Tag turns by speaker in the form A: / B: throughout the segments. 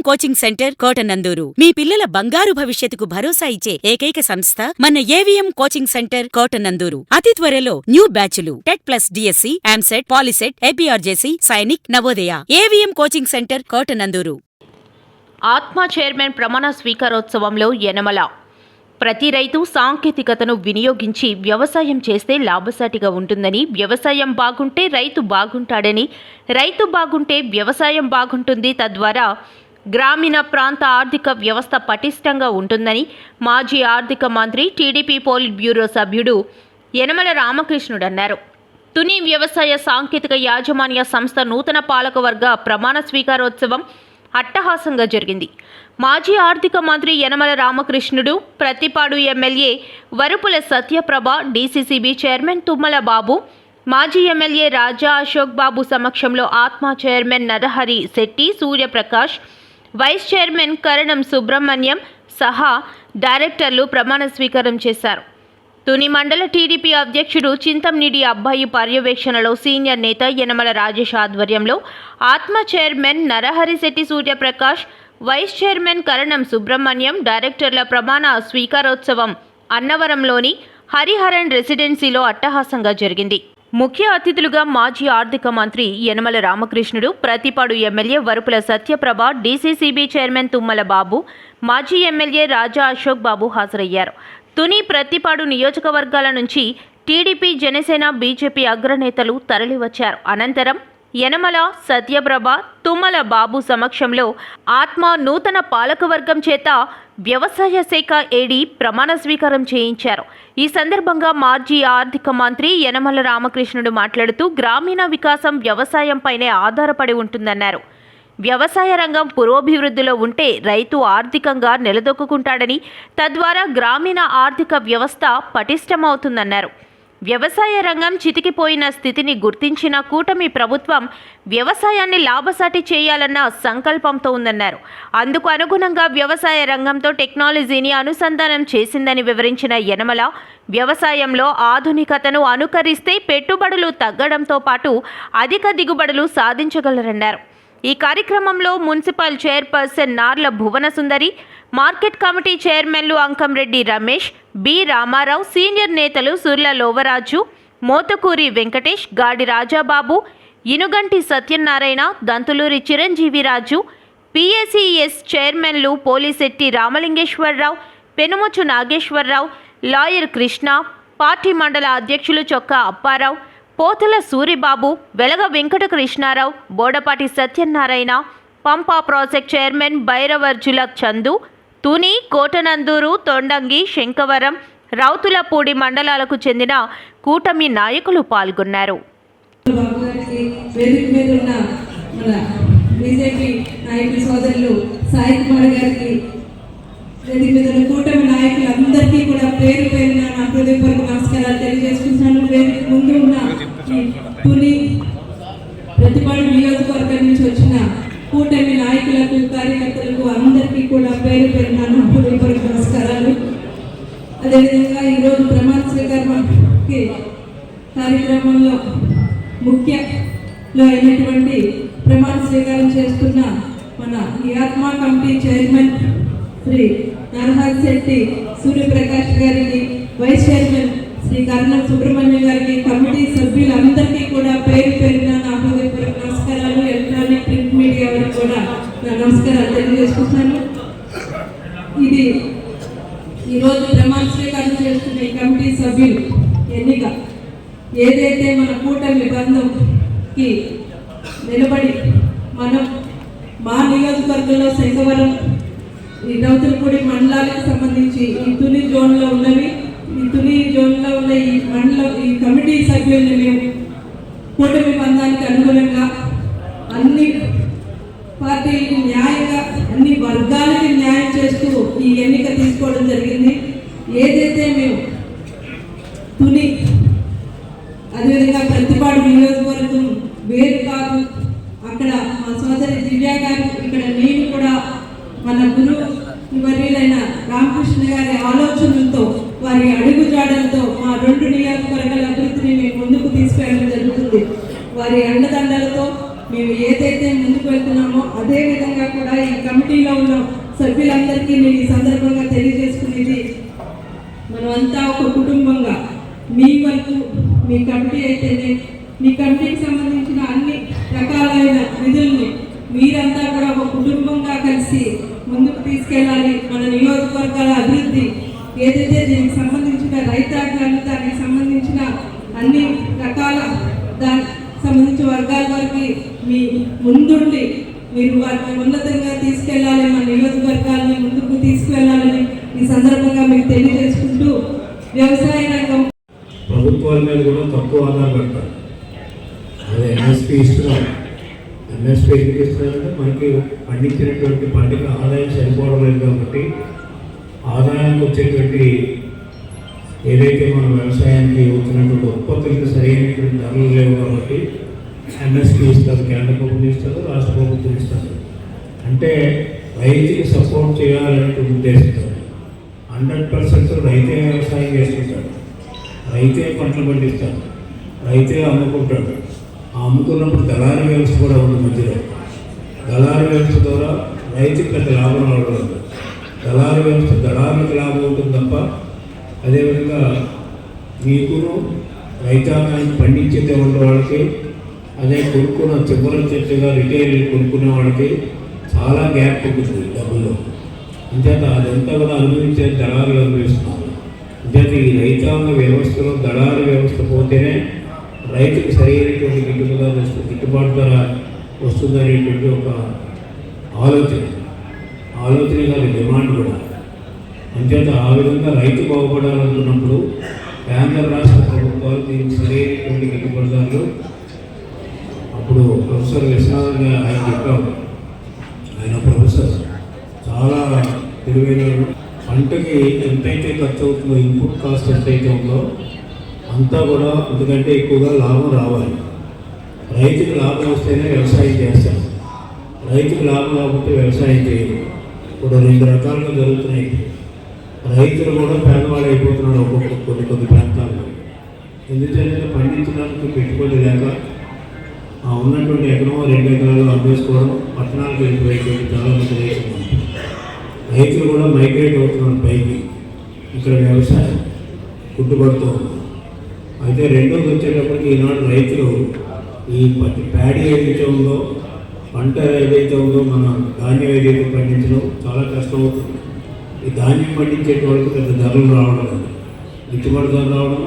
A: Coaching centre Kotananduru మీ పిల్లల బంగారు భవిష్యత్తుకు భరోసా ఇచ్చే ఏకైక సంస్థ మన ఏవిఎం కోచింగ్ సెంటర్ కోటనందూరు. అతి త్వరలో న్యూ బ్యాచ్లు TET plus DSC, EAMCET, POLYCET, APRJC, Sainik, Navodaya. AVM coaching centre Kotananduru.
B: ఆత్మ చైర్మన్ ప్రమాణ స్వీకారోత్సవంలో యనమల ప్రతి రైతు సాంకేతికతను వినియోగించి వ్యవసాయం చేస్తే లాభసాటిగా ఉంటుందని, వ్యవసాయం బాగుంటే రైతు బాగుంటాడని, రైతు బాగుంటే వ్యవసాయం బాగుంటుంది, తద్వారా గ్రామీణ ప్రాంత ఆర్థిక వ్యవస్థ పటిష్టంగా ఉంటుందని మాజీ ఆర్థిక మంత్రి, టీడీపీ పోలిట్ బ్యూరో సభ్యుడు యనమల రామకృష్ణుడు అన్నారు. తుని వ్యవసాయ సాంకేతిక యాజమాన్య సంస్థ నూతన పాలకవర్గ ప్రమాణ స్వీకారోత్సవం అట్టహాసంగా జరిగింది. మాజీ ఆర్థిక మంత్రి Yanamala Ramakrishnudu, Prathipadu MLA Varupula Satyaprabha, DCCB chairman Tummala Babu, మాజీ ఎమ్మెల్యే రాజా అశోక్ బాబు సమక్షంలో ఆత్మ chairman Narahari Shetty, Suryaprakash, vice chairman Karanam Subrahmanyam సహా డైరెక్టర్లు ప్రమాణ స్వీకారం చేశారు. తుని మండల టీడీపీ అధ్యక్షుడు చింతంనిడి అబ్బాయి పర్యవేక్షణలో సీనియర్ నేత యనమల రాజేష్ ఆధ్వర్యంలో ఆత్మ chairman Narahari Shetty, Suryaprakash, vice chairman Karanam Subrahmanyam డైరెక్టర్ల ప్రమాణ స్వీకారోత్సవం అన్నవరంలోని హరిహరన్ రెసిడెన్సీలో అట్టహాసంగా జరిగింది. ముఖ్య అతిథులుగా మాజీ ఆర్థిక మంత్రి Yanamala Ramakrishnudu, Prathipadu MLA Varupula Satyaprabha, DCCB chairman Tummala Babu, మాజీ ఎమ్మెల్యే రాజా అశోక్ బాబు హాజరయ్యారు. తుని, ప్రతిపాడు నియోజకవర్గాల నుంచి టీడీపీ, జనసేన, బీజేపీ అగ్రనేతలు తరలివచ్చారు. అనంతరం యనమల, సత్యప్రభ, తుమ్మల బాబు సమక్షంలో ఆత్మ నూతన పాలకవర్గం చేత వ్యవసాయ శాఖ ఏడీ ప్రమాణ స్వీకారం చేయించారు. ఈ సందర్భంగా మాజీ ఆర్థిక మంత్రి యనమల రామకృష్ణుడు మాట్లాడుతూ గ్రామీణ వికాసం వ్యవసాయంపైనే ఆధారపడి ఉంటుందన్నారు. వ్యవసాయ రంగం పురోభివృద్ధిలో ఉంటే రైతు ఆర్థికంగా నిలదొక్కుంటాడని, తద్వారా గ్రామీణ ఆర్థిక వ్యవస్థ పటిష్టమవుతుందన్నారు. వ్యవసాయ రంగం చితికిపోయిన స్థితిని గుర్తించిన కూటమి ప్రభుత్వం వ్యవసాయాన్ని లాభసాటి చేయాలన్న సంకల్పంతో ఉందన్నారు. అందుకు అనుగుణంగా వ్యవసాయ రంగంతో టెక్నాలజీని అనుసంధానం చేసిందని వివరించిన యనమల, వ్యవసాయంలో ఆధునికతను అనుకరిస్తే పెట్టుబడులు తగ్గడంతో పాటు అధిక దిగుబడులు సాధించగలరన్నారు. ఈ కార్యక్రమంలో మున్సిపల్ చైర్పర్సన్ నార్ల భువన సుందరి, మార్కెట్ కమిటీ చైర్మన్లు అంకంరెడ్డి రమేష్, బి రామారావు, సీనియర్ నేతలు సుర్ల లోవరాజు, మోతకూరి వెంకటేష్, గాడి రాజాబాబు, ఇనుగంటి సత్యనారాయణ, దంతులూరి చిరంజీవిరాజు, పిఎసిఎస్ చైర్మన్లు పోలిశెట్టి రామలింగేశ్వరరావు, పెనుముచ్చు నాగేశ్వరరావు, లాయర్ కృష్ణ, పార్టీ మండల అధ్యక్షులు చొక్కా అప్పారావు, పోతల సూరిబాబు, వెలగ వెంకట కృష్ణారావు, బోడపాటి సత్యనారాయణ, పంపా ప్రాజెక్ట్ చైర్మన్ భైరవర్జుల చందు, తుని, కోటనందూరు, తొండంగి, శంకవరం, రౌతులపూడి మండలాలకు చెందిన కూటమి నాయకులు పాల్గొన్నారు.
C: కూటమి నాయకులందరికీ కూడా పేరు పేరున నా హృదయపూర్వక నమస్కారాలు తెలియజేసుకుంటున్నాను. ముందు ఉన్న తుని, ప్రతిపాడు నియోజకవర్గం నుంచి వచ్చిన కూటమి నాయకులకు, కార్యకర్తలకు అందరికీ కూడా పేరు పేరున నా హృదయపూర్వక నమస్కారాలు. అదేవిధంగా ఈరోజు ప్రమాణ స్వీకారానికి కార్యక్రమంలో ముఖ్యలో అయినటువంటి ప్రమాణ స్వీకారం చేస్తున్న మన ఈ ఆత్మ కమిటీ చైర్మన్ శ్రీ నరహరి శెట్టి, సూర్యప్రకాష్ గారికి, వైస్ చైర్మన్ శ్రీ కరణం సుబ్రహ్మణ్యం గారికి, కమిటీ సభ్యులందరికీ కూడా పేరు పేరున నా హృదయపూర్వక నమస్కారాలు. ఎలక్ట్రానిక్, ప్రింట్ మీడియా వారికి కూడా నా నమస్కారాలు తెలియజేసుకుంటున్నాను. ఇది ఈరోజు ప్రమాణ స్వీకారం చేస్తున్న ఈ కమిటీ సభ్యులు ఎన్నిక ఏదైతే మన కూటమి బంధంకి నిలబడి మనం మా నియోజకవర్గంలో శంకవరం, ఈ రౌతులపూడి మండలాలకు సంబంధించి ఈ తుని జోన్లో ఉన్నవి, ఈ తుని జోన్లో ఉన్న ఈ ఈ కమిటీ సభ్యుల్ని మేము కూటమి బంధానికి అనుగుణంగా అన్ని పార్టీలకు న్యాయంగా, అన్ని వర్గాలకి న్యాయం చేస్తూ ఈ ఎన్నిక తీసుకోవడం జరిగింది. ఏదైతే మేము తుని, అదేవిధంగా ప్రతిపాడు నియోజకవర్గం వేరు కాదు, అక్కడ మా సోదరి దివ్య గారు, ఇక్కడ నేను కూడా మన గురువు వర్యులైన రామకృష్ణ గారి ఆలోచనలతో, వారి అడుగుజాడలతో మా రెండు నియోజకవర్గాల అభివృద్ధిని మేము ముందుకు తీసుకెళ్ళడం జరుగుతుంది. వారి అండదండలతో మేము ఏదైతే ముందుకు వెళ్తున్నామో అదే విధంగా కూడా ఈ కమిటీలో ఉన్న సభ్యులందరికీ నేను ఈ సందర్భంగా తెలియజేసుకునేది, మనమంతా ఒక కుటుంబంగా మీ వరకు మీ కమిటీ అయితేనే మీ కమిటీకి సంబంధించిన అన్ని రకాలైన విధుల్ని మీరంతా కూడా ఒక కుటుంబంగా కలిసి ముందుకు తీసుకెళ్ళాలి. మన నియోజకవర్గాల అభివృద్ధి ఏదైతే దీనికి సంబంధించిన రైతాంగాలు, దానికి సంబంధించిన అన్ని రకాల దానికి సంబంధించిన వర్గాల వారికి మీ ముందుండి మీరు వారిని ఉన్నతంగా తీసుకెళ్లాలి, మన నియోజకవర్గాలని ముందుకు తీసుకువెళ్ళాలని ఈ సందర్భంగా మీకు తెలియజేసుకుంటూ, వ్యవసాయ రంగం
D: ప్రభుత్వాల మీద కూడా తక్కువ ఆధారపడతారు. అదే ఎంఎస్పీ ఇస్తున్నారు. ఎంఎస్పీ ఎందుకు ఇస్తున్నారంటే మనకి పండించినటువంటి పంటకి ఆదాయం సరిపోవడం లేదు కాబట్టి ఆదాయానికి వచ్చేటువంటి ఏదైతే మన వ్యవసాయానికి వచ్చినటువంటి ఉత్పత్తులకు సరైనటువంటి ధరలు లేవు కాబట్టి ఎంఎస్పీ ఇస్తారు, కేంద్ర ప్రభుత్వం ఇస్తారు, రాష్ట్ర ప్రభుత్వం ఇస్తారు. అంటే రైతుకి సపోర్ట్ చేయాలనేటువంటి ఉద్దేశంతో 100% రైతే వ్యవసాయం చేసుకుంటాడు, రైతే పంటలు పండిస్తాడు, రైతే అమ్ముకుంటాడు. ఆ అమ్ముకున్నప్పుడు దళారీ వ్యవస్థ కూడా ఉంది మధ్యలో. దళారీ వ్యవస్థ ద్వారా రైతుకి పెద్ద లాభం రావడం. దళారీ వ్యవస్థ దళారులకు లాభం ఉంటుంది తప్ప అదేవిధంగా మీకును రైతాంగాన్ని పండించేదే ఉన్న వాళ్ళకి, అదే కొనుక్కున్న చివరి చెట్టుగా రిటైల్ కొనుక్కునే వాళ్ళకి చాలా గ్యాప్ ఉంటుంది డబ్బుల్లో. అంచేత అదంతా కూడా అనుభవించే దళారులు అనుభవిస్తున్నారు. అంచేత ఈ రైతాంగ వ్యవస్థలో దళారీ వ్యవస్థ పోతేనే రైతుకి సరైనటువంటి గిట్టుబాటు ధర వస్తుందనేటువంటి ఒక ఆలోచన కాదు, డిమాండ్ కూడా. అంచేత ఆ విధంగా రైతు బాగుపడాలనుకున్నప్పుడు కేంద్ర రాష్ట్ర ప్రభుత్వాలు దీనికి సరైనటువంటి గిట్టుబాటు ధరలు, అప్పుడు ప్రొఫెసర్ విశ్వనాథ్ ఆయన చెప్పారు, ఆయన ప్రొఫెసర్ చాలా తెలివైన, పంటకి ఎంతైతే ఖర్చు అవుతుందో, ఇన్పుట్ కాస్ట్ ఎంతైతే ఉందో అంతా కూడా ఎందుకంటే ఎక్కువగా లాభం రావాలి. రైతుకి లాభం వస్తేనే వ్యవసాయం చేస్తాం, రైతుకి లాభం రాకపోతే వ్యవసాయం చేయరు. ఇప్పుడు 2 రకాలుగా జరుగుతున్నాయి. రైతులు కూడా పేదవాళ్ళు అయిపోతున్నారు ఒక్కొక్క కొన్ని ప్రాంతాల్లో. ఎందుకంటే పండించడానికి పెట్టుబడి లేక ఉన్నటువంటి ఎకరం 2 ఎకరాలు అమ్మేసుకోవడం, పట్టణాలకు వెళ్ళిపోయేటువంటి చాలామంది రైతులు కూడా మైగ్రేట్ అవుతున్నారు పైకి. ఇక్కడ వ్యవసాయం కుట్టుబడుతూ ఉంది. అయితే రెండోది వచ్చేటప్పటికి ఈనాడు రైతులు ఈ ప్యాడీ ఏదైతే ఉందో, పంట ఏదైతే ఉందో, మన ధాన్యం ఏదైతే పండించడం చాలా కష్టం అవుతుంది. ఈ ధాన్యం పండించే వాళ్ళకి పెద్ద ధరలు రావడం, గిట్టుబాటు ధర రావడం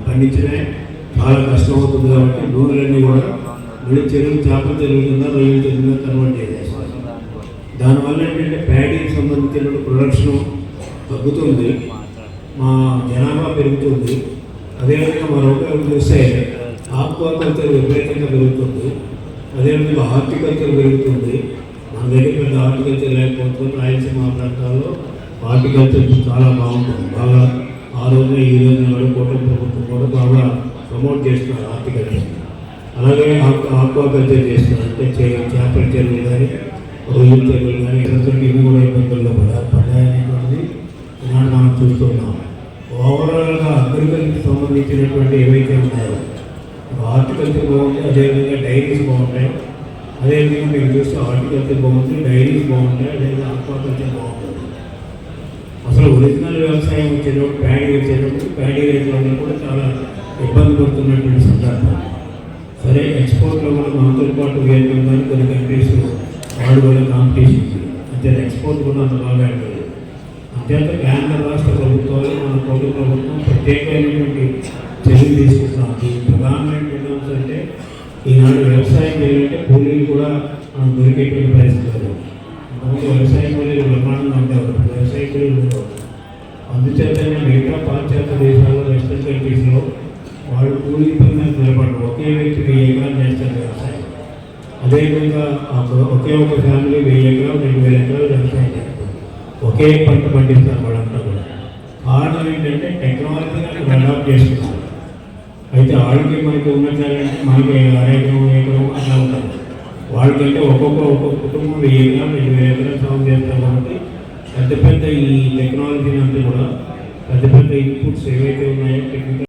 D: పండించడమే చాలా కష్టం అవుతుంది. కాబట్టి నూనెలన్నీ కూడా మళ్ళీ చేపల చెరువుల కింద, రొయ్యల కింద కన్వర్ట్ చేసేస్తారు. దానివల్ల ఏంటంటే ప్యాడీకి సంబంధించిన ప్రొడక్షన్ తగ్గుతుంది, మా జనాభా పెరుగుతుంది. అదేవిధంగా మరొక చూస్తే ఆక్వాకల్చర్ విపరీతంగా పెరుగుతుంది, అదేవిధంగా హార్టికల్చర్ పెరుగుతుంది. మన దగ్గర పెద్ద హార్టికల్చర్ లేకపోతే రాయలసీమ ప్రాంతాల్లో హార్టికల్చర్ చాలా బాగుంటుంది. బాగా ఆ రోజున ఈ రోజున కూడా కూటమి ప్రభుత్వం కూడా బాగా ప్రమోట్ చేస్తున్నారు హార్టికల్చర్. అలాగే ఆక్వాకల్చర్ చేస్తున్నారు, అంటే చేపల చెరువులు కానీ, రొయ్యల చెరువులు కానీ, ఇవి కూడా ఇబ్బందుల్లో పడ్డాయనేటువంటిది ఈనాడు మనం చూస్తున్నాం. ఓవరాల్గా అగ్రికల్చర్కి సంబంధించినటువంటి ఏవైతే ఉన్నాయో, హార్టికల్చర్ బాగుంది, అదేవిధంగా డైరీస్ బాగుంటాయి. అదేవిధంగా మీరు చూస్తే హార్టికల్చర్ బాగుంటుంది, డైరీస్ బాగుంటాయి, అదేవిధంగా ఆక్వాకల్చర్ బాగుంటుంది. అసలు ఒరిజినల్ వ్యవసాయం వచ్చేటప్పుడు, ప్యాడీ వచ్చేటప్పుడు ప్యాడీ రైతులందరూ కూడా చాలా ఇబ్బంది పడుతున్నటువంటి సందర్భం. సరే, ఎక్స్పోర్ట్లో కూడా మనతో పాటు వియత్నాం కానీ కొన్ని కంట్రీస్ వాడు కూడా కాంపిటీషన్, అంటే ఎక్స్పోర్ట్ కూడా అంత బాగా ఉంటుంది. అంతేత కేంద్ర రాష్ట్ర ప్రభుత్వాలు, మన కోటి ప్రభుత్వం ప్రత్యేకమైనటువంటి చర్యలు తీసుకుంటున్నాం. ఈ ప్రధానమైనటువంటి అంశం అంటే ఈనాడు వ్యవసాయం చేయాలంటే కూలీలు కూడా మనం దొరికేటువంటి పరిస్థితులు. అంతకుముందు వ్యవసాయ కూలీలు బ్రహ్మాండంగా ఉంటారు, వ్యవసాయ కూలీలు ఉండవు. అందుచేతనే మిగతా పాశ్చాత్య దేశాల్లో, వెస్టర్న్ కంట్రీస్లో వాళ్ళు కూలీ పని మీద నిలబడరు. ఒకే వ్యక్తి 1000 ఎకరాలు చేస్తారు వ్యవసాయం. అదేవిధంగా ఒకే ఒక ఫ్యామిలీ 1000 ఎకరాలు 2000 ఎకరాలు వ్యవసాయం చేస్తారు, ఒకే పంట పండిస్తారు వాళ్ళంతా కూడా. కారణం ఏంటంటే టెక్నాలజీని అడాప్ట్ చేస్తున్నారు. అయితే వాళ్ళకి మనకి ఉన్నట్లంటే మనకి ఎకరం అట్లా ఉంటారు. వాళ్ళకంటే ఒక్కొక్క కుటుంబం 1000 ఎకరాలు 2000 ఎకరాలు సాగు చేస్తారు. కాబట్టి పెద్ద ఈ టెక్నాలజీని అంతా కూడా పెద్ద ఇన్పుట్స్ ఏవైతే ఉన్నాయో, టెక్నికల్